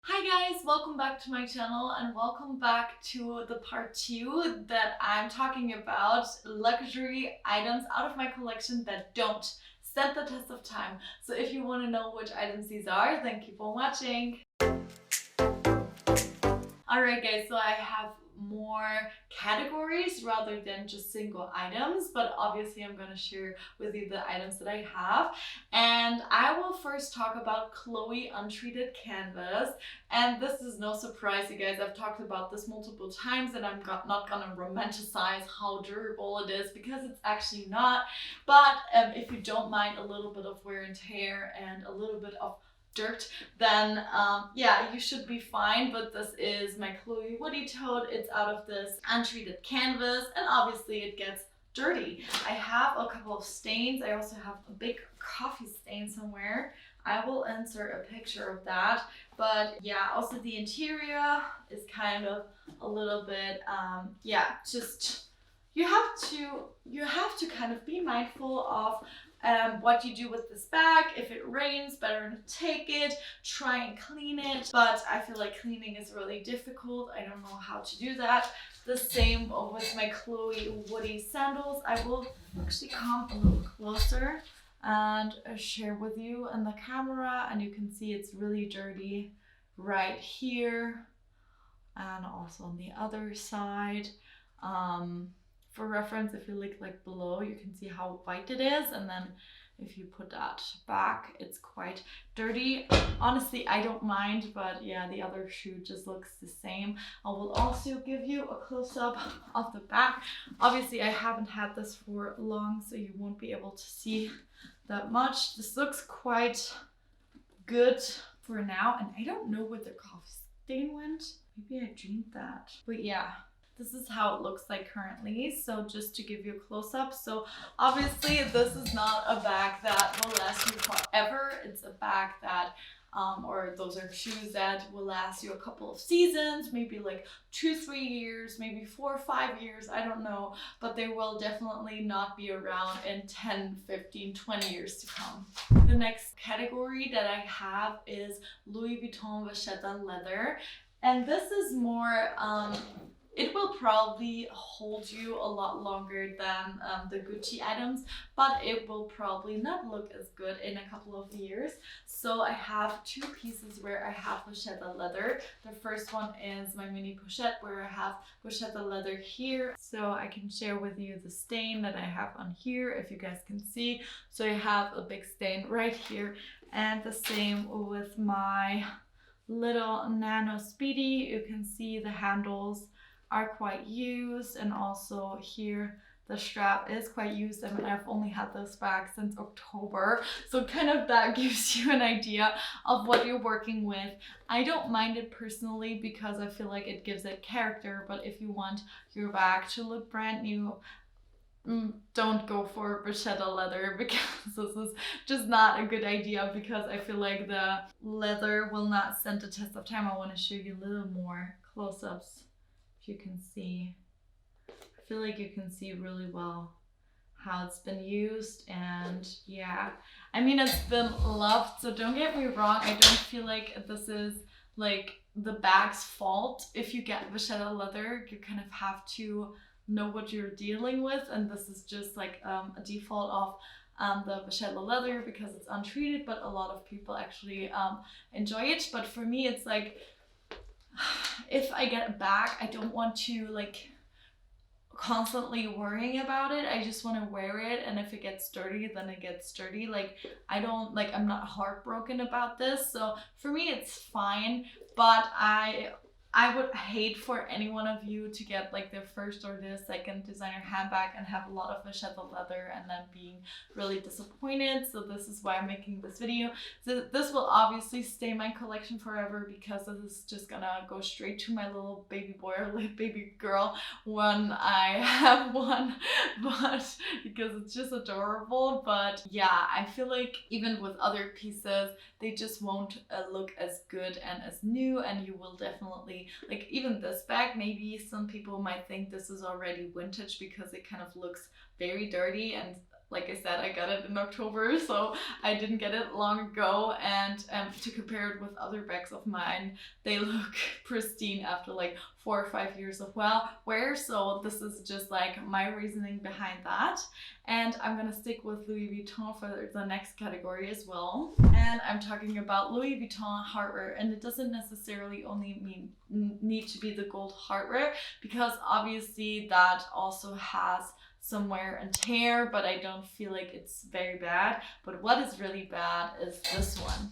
Hi guys, welcome back to my channel and welcome back to the part 2 that I'm talking about luxury items out of my collection that don't stand the test of time. So if you want to know which items these are, then keep on watching. Alright guys, so I have more categories rather than just single items, but obviously I'm going to share with you the items that I have. And I will first talk about Chloe Untreated Canvas. And this is no surprise, you guys. I've talked about this multiple times and I'm not going to romanticize how durable it is because it's actually not. But if you don't mind a little bit of wear and tear and a little bit of dirt, then yeah, you should be fine. But this is my Chloe Woody Tote. It's out of this untreated canvas and obviously it gets dirty. I have a couple of stains. I also have a big coffee stain somewhere. I will insert a picture of that. But yeah, also the interior is kind of a little bit yeah, just you have to kind of be mindful of what you do with this bag. If it rains, better to take it, try and clean it. But I feel like cleaning is really difficult. I don't know how to do that. The same with my Chloe Woody sandals. I will actually come a little closer and share with you in the camera, and you can see it's really dirty right here and also on the other side. For reference, if you look like below, you can see how white it is, and then if you put that back, it's quite dirty. Honestly, I don't mind, but yeah, the other shoe just looks the same. I will also give you a close-up of the back. Obviously, I haven't had this for long, so you won't be able to see that much. This looks quite good for now, and I don't know where the coffee stain went. Maybe I dreamed that. But yeah, this is how it looks like currently. So just to give you a close-up, so obviously this is not a bag that will last you forever. It's a bag that or those are shoes that will last you a couple of seasons, maybe like 2-3 years, maybe 4 or 5 years, I don't know, but they will definitely not be around in 10, 15, 20 years to come. The next category that I have is Louis Vuitton Vachetta leather, and this is more it will probably hold you a lot longer than the Gucci items, but it will probably not look as good in a couple of years. So I have two pieces where I have vachetta leather. The first one is my mini pochette where I have vachetta leather here. So I can share with you the stain that I have on here if you guys can see. So I have a big stain right here, and the same with my little nano speedy. You can see the handles are quite used, and also here the strap is quite used. I mean, I've only had this bag since October, so kind of that gives you an idea of what you're working with. I don't mind it personally because I feel like it gives it character, but if you want your bag to look brand new, don't go for vachetta leather, because this is just not a good idea, because I feel like the leather will not stand the test of time. I want to show you a little more close-ups. If you can see, I feel like you can see really well how it's been used. And yeah, I mean, it's been loved, so don't get me wrong, I don't feel like this is like the bag's fault. If you get vachetta leather, you kind of have to know what you're dealing with, and this is just like a default of the vachetta leather because it's untreated, but a lot of people actually enjoy it. But for me, it's like, if I get a bag, I don't want to like constantly worrying about it. I just want to wear it, and if it gets dirty, then it gets dirty. Like, I'm not heartbroken about this. So for me, it's fine, but I would hate for any one of you to get like their first or their second designer handbag and have a lot of vachetta leather and then being really disappointed. So this is why I'm making this video. So this will obviously stay in my collection forever, because this is just gonna go straight to my little baby boy or little baby girl when I have one, but because it's just adorable. But yeah, I feel like even with other pieces, they just won't look as good and as new, and you will definitely, like even this bag, maybe some people might think this is already vintage because it kind of looks very dirty, and like I said, I got it in October, so I didn't get it long ago. And to compare it with other bags of mine, they look pristine after like 4 or 5 years of wear. So this is just like my reasoning behind that. And I'm gonna stick with Louis Vuitton for the next category as well. And I'm talking about Louis Vuitton hardware, and it doesn't necessarily only need to be the gold hardware, because obviously that also has some wear and tear, but I don't feel like it's very bad. But what is really bad is this one.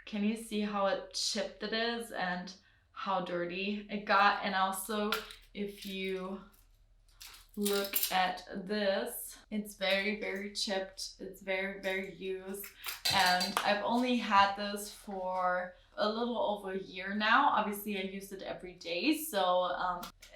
Can you see how it chipped it is and how dirty it got? And also, if you look at this, it's very, very chipped. It's very, very used. And I've only had this for a little over a year now. Obviously, I use it every day. So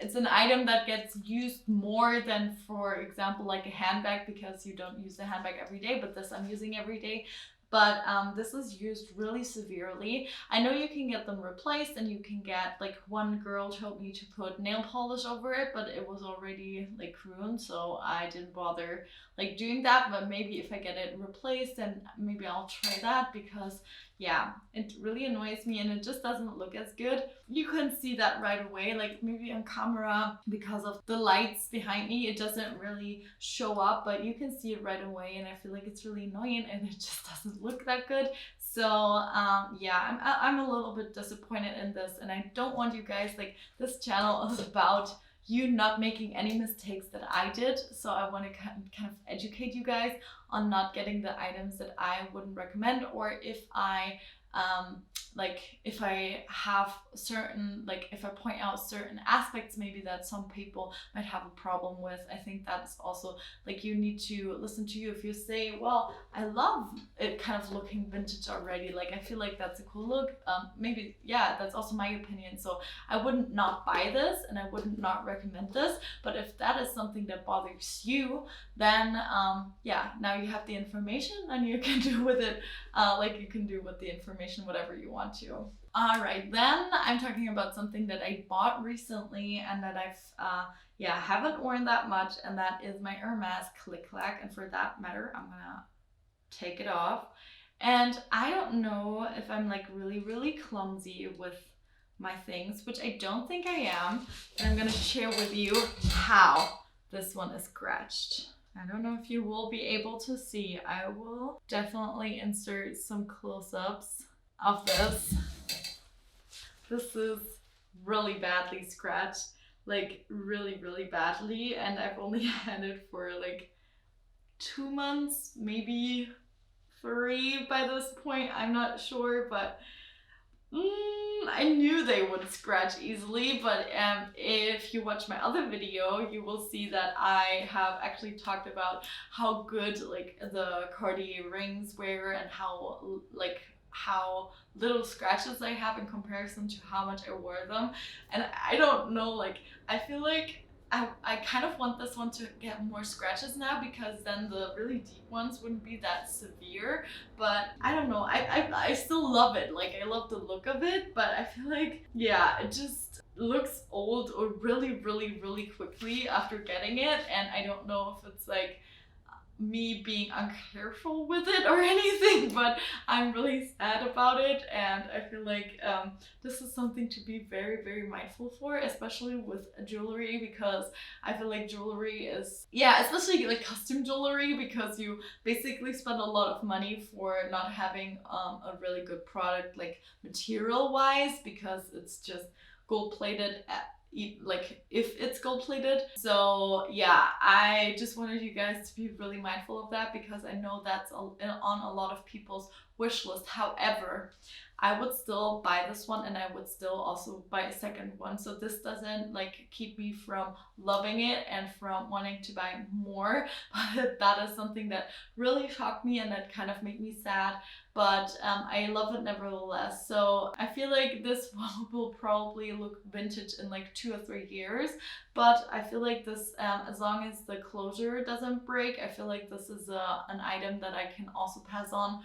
it's an item that gets used more than, for example, like a handbag, because you don't use the handbag every day, but this I'm using every day. But this is used really severely. I know you can get them replaced, and you can get, like, one girl told me to put nail polish over it, but it was already like ruined, so I didn't bother like doing that. But maybe if I get it replaced, then maybe I'll try that, because yeah, it really annoys me and it just doesn't look as good. You can see that right away, like maybe on camera, because of the lights behind me, it doesn't really show up, but you can see it right away, and I feel like it's really annoying and it just doesn't look that good. So yeah, I'm a little bit disappointed in this, and I don't want you guys, like, this channel is about you not making any mistakes that I did. So I want to kind of educate you guys on not getting the items that I wouldn't recommend, or if I if I have certain, like, if I point out certain aspects maybe that some people might have a problem with. I think that's also, like, you need to listen to you. If you say, well, I love it kind of looking vintage already, like, I feel like that's a cool look, maybe, yeah, that's also my opinion. So I wouldn't not buy this, and I wouldn't not recommend this. But if that is something that bothers you, then yeah, now you have the information, and you can do with it you can do with the information whatever you want to. Alright, then I'm talking about something that I bought recently and that I've haven't worn that much, and that is my Hermes Click Clack. And for that matter, I'm gonna take it off. And I don't know if I'm like really clumsy with my things, which I don't think I am, and I'm gonna share with you how this one is scratched. I don't know if you will be able to see. I will definitely insert some close-ups of this. This is really badly scratched, like really badly, and I've only had it for like 2 months, maybe 3 by this point. I'm not sure, but I knew they would scratch easily. But if you watch my other video, you will see that I have actually talked about how good like the Cartier rings were, and how little scratches I have in comparison to how much I wore them. And I don't know, like, I feel like I kind of want this one to get more scratches now, because then the really deep ones wouldn't be that severe. But I don't know, I still love it. Like, I love the look of it, but I feel like, yeah, it just looks old or really quickly after getting it. And I don't know if it's like me being uncareful with it or anything, but I'm really sad about it. And I feel like this is something to be very mindful for, especially with jewelry, because I feel like jewelry is, yeah, especially like custom jewelry, because you basically spend a lot of money for not having a really good product, like material wise, because it's just gold plated like if it's gold plated. So yeah, I just wanted you guys to be really mindful of that, because I know that's on a lot of people's wish list. However, I would still buy this one, and I would still also buy a second one. So this doesn't like keep me from loving it and from wanting to buy more, but that is something that really shocked me and that kind of made me sad. But I love it nevertheless. So I feel like this one will probably look vintage in like 2 or 3 years. But I feel like this, as long as the closure doesn't break, I feel like this is an item that I can also pass on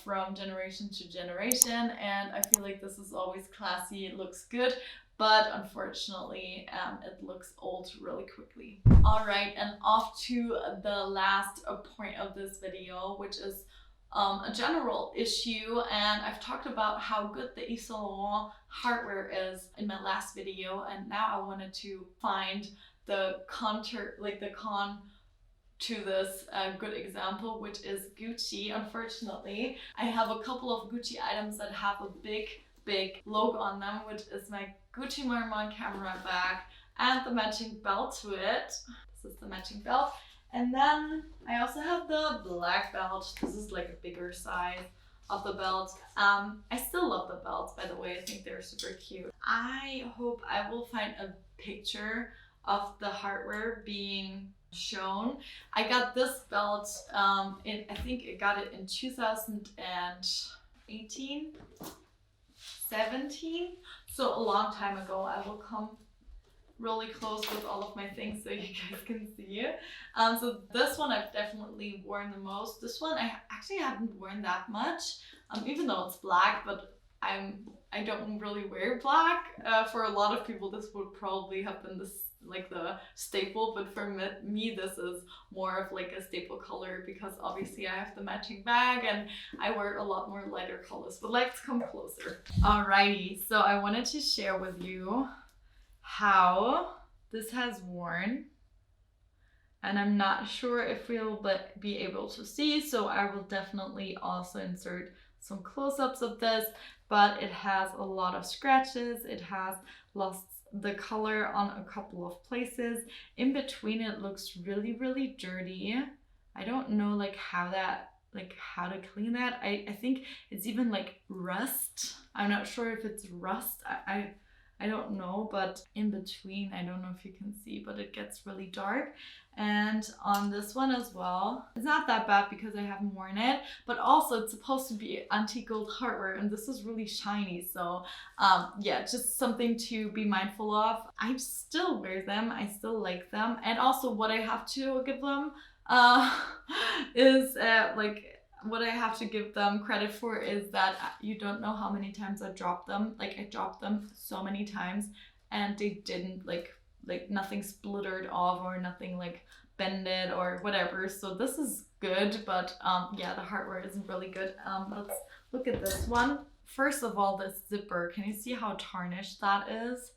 from generation to generation. And I feel like this is always classy, it looks good. but unfortunately it looks old really quickly. Alright, and off to the last point of this video, which is a general issue, and I've talked about how good the Yves Saint Laurent hardware is in my last video, and now I wanted to find the con to this good example, which is Gucci. Unfortunately, I have a couple of Gucci items that have a big logo on them, which is my Gucci Marmont camera bag and the matching belt to it. This is the matching belt. And then I also have the black belt. This is like a bigger size of the belt. I still love the belts, by the way. I think they're super cute. I hope I will find a picture of the hardware being shown. I got this belt I think I got it in 2018, 17, so a long time ago. I will come really close with all of my things so you guys can see it. So this one I've definitely worn the most. This one I actually haven't worn that much, even though it's black, but I don't really wear black. For a lot of people this would probably have been the staple, but for me this is more of like a staple color because obviously I have the matching bag and I wear a lot more lighter colors. But let's come closer. Alrighty, so I wanted to share with you how this has worn, and I'm not sure if we'll be able to see, so I will definitely also insert some close-ups of this, but it has a lot of scratches. It has lost the color on a couple of places. In between it looks really dirty. I don't know how to clean that. I think it's even like rust. I'm not sure if it's rust. I don't know, but in between, I don't know if you can see, but it gets really dark. And on this one as well, it's not that bad because I haven't worn it, but also it's supposed to be antique gold hardware and this is really shiny. So yeah, just something to be mindful of. I still wear them, I still like them. And also what I have to give them is what I have to give them credit for is that you don't know how many times I dropped them. I dropped them so many times and they didn't nothing spluttered off or nothing bended or whatever. So this is good, but yeah, the hardware isn't really good. Let's look at this one. First of all, this zipper, can you see how tarnished that is?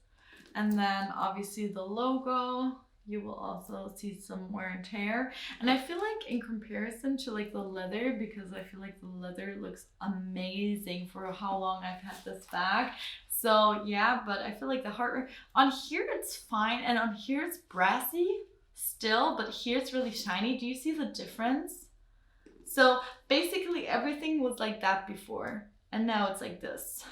And then obviously the logo, you will also see some wear and tear. And I feel like in comparison to the leather, because I feel like the leather looks amazing for how long I've had this bag. So yeah, but I feel like the hardware on here it's fine, and on here it's brassy still, but here it's really shiny. Do you see the difference? So basically everything was like that before, and now it's like this.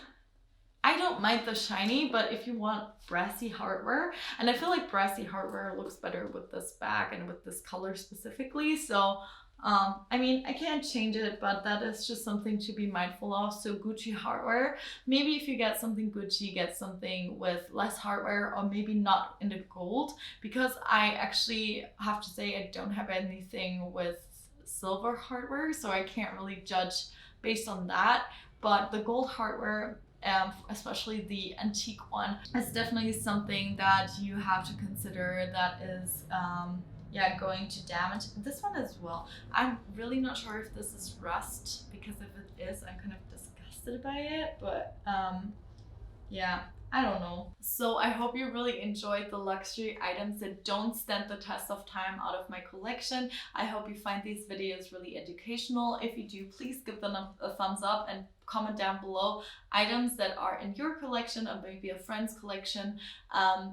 I don't mind the shiny, but if you want brassy hardware, and I feel like brassy hardware looks better with this bag and with this color specifically. So I mean, I can't change it, but that is just something to be mindful of. So Gucci hardware, maybe if you get something Gucci, get something with less hardware, or maybe not in the gold, because I actually have to say I don't have anything with silver hardware, so I can't really judge based on that. But the gold hardware, especially the antique one, is definitely something that you have to consider that is yeah, going to damage this one as well. I'm really not sure if this is rust, because if it is, I'm kind of disgusted by it, but yeah, I don't know. So I hope you really enjoyed the luxury items that don't stand the test of time out of my collection. I hope you find these videos really educational. If you do, please give them a thumbs up and comment down below items that are in your collection or maybe a friend's collection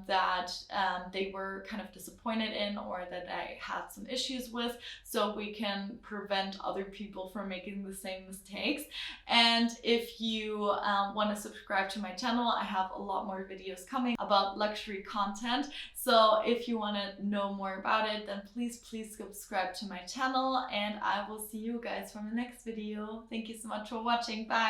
that they were kind of disappointed in, or that I had some issues with, so we can prevent other people from making the same mistakes. And if you want to subscribe to my channel, I have a lot more videos coming about luxury content. So if you want to know more about it, then please subscribe to my channel, and I will see you guys from the next video. Thank you so much for watching. Bye.